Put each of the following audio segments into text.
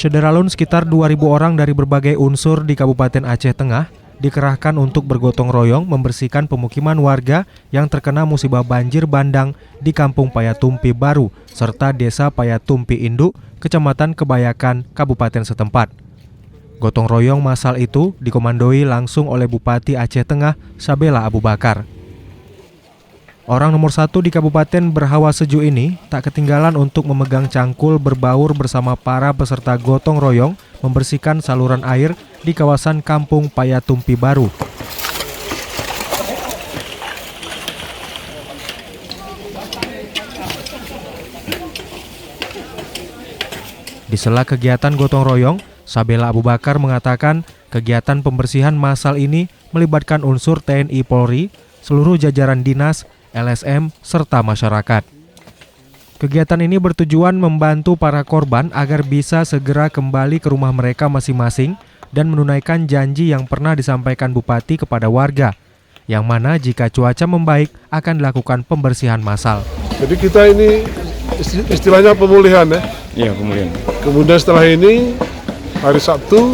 Sederalun sekitar 2.000 orang dari berbagai unsur di Kabupaten Aceh Tengah dikerahkan untuk bergotong royong membersihkan pemukiman warga yang terkena musibah banjir bandang di Kampung Payatumpi Baru serta Desa Payatumpi Induk, Kecamatan Kebayakan, Kabupaten setempat. Gotong royong massal itu dikomandoi langsung oleh Bupati Aceh Tengah, Sabela Abu Bakar. Orang nomor 1 di Kabupaten Berhawa Sejuk ini tak ketinggalan untuk memegang cangkul berbaur bersama para peserta gotong royong membersihkan saluran air di kawasan Kampung Payatumpi Baru. Di sela kegiatan gotong royong, Sabela Abu Bakar mengatakan kegiatan pembersihan massal ini melibatkan unsur TNI Polri, seluruh jajaran dinas, LSM, serta masyarakat. Kegiatan ini bertujuan membantu para korban agar bisa segera kembali ke rumah mereka masing-masing dan menunaikan janji yang pernah disampaikan Bupati kepada warga, yang mana jika cuaca membaik akan dilakukan pembersihan massal. Jadi kita ini istilahnya pemulihan ya? Iya, pemulihan. Kemudian setelah ini, hari Sabtu,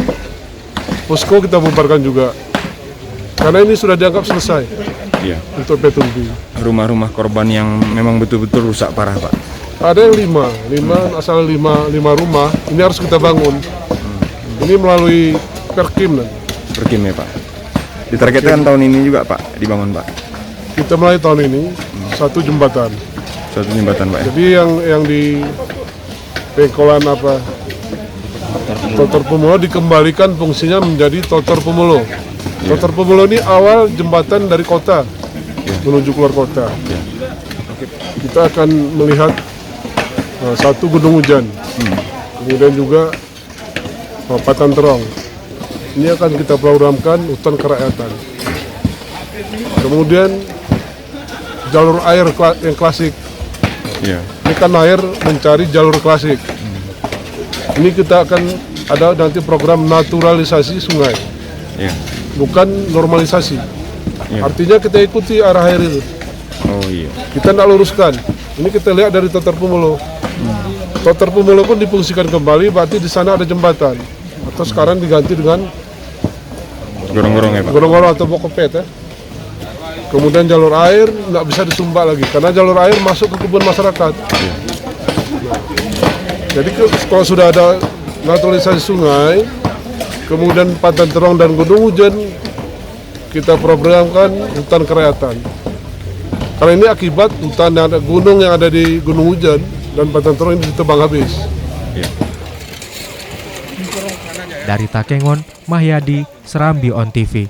posko kita bubarkan juga. Karena ini sudah dianggap selesai. Iya. Untuk Payatumpi. Rumah-rumah korban yang memang betul-betul rusak parah, Pak. Ada yang asal lima rumah. Ini harus kita bangun. Ini melalui Perkim nanti. Perkim ya, Pak. Ditargetkan tahun ini juga, Pak, dibangun, Pak. Kita mulai tahun ini satu jembatan. Satu jembatan, Pak. Ya? Jadi yang di Pengkolan Totor Pumulo dikembalikan fungsinya menjadi Totor Pumulo. Totor Pumulo ini awal jembatan dari kota menuju keluar kota. Kita akan melihat satu Gunung Hujan, kemudian juga Patan Terong. Ini akan kita programkan hutan kerakyatan. Kemudian jalur air yang klasik. Ini kan air mencari jalur klasik. Ini kita akan ada nanti program naturalisasi sungai. Bukan normalisasi. Artinya kita ikuti arah air itu. Oh iya. Kita tidak luruskan. Ini kita lihat dari Totor Pumulo. Totor Pumulo pun difungsikan kembali, berarti di sana ada jembatan. Atau sekarang diganti dengan gorong-gorong ya, Pak. Gorong-gorong atau bokopet ya. Kemudian jalur air nggak bisa disumbak lagi karena jalur air masuk ke kebun masyarakat. Jadi kalau sudah ada naturalisasi sungai, kemudian Patan Terong dan Gunung Hujan, kita programkan hutan kerakyatan. Karena ini akibat hutan yang ada gunung yang ada di Gunung Hujan dan Patan Terong ini ditebang habis. Dari Takengon, Mahyadi, Serambi On TV.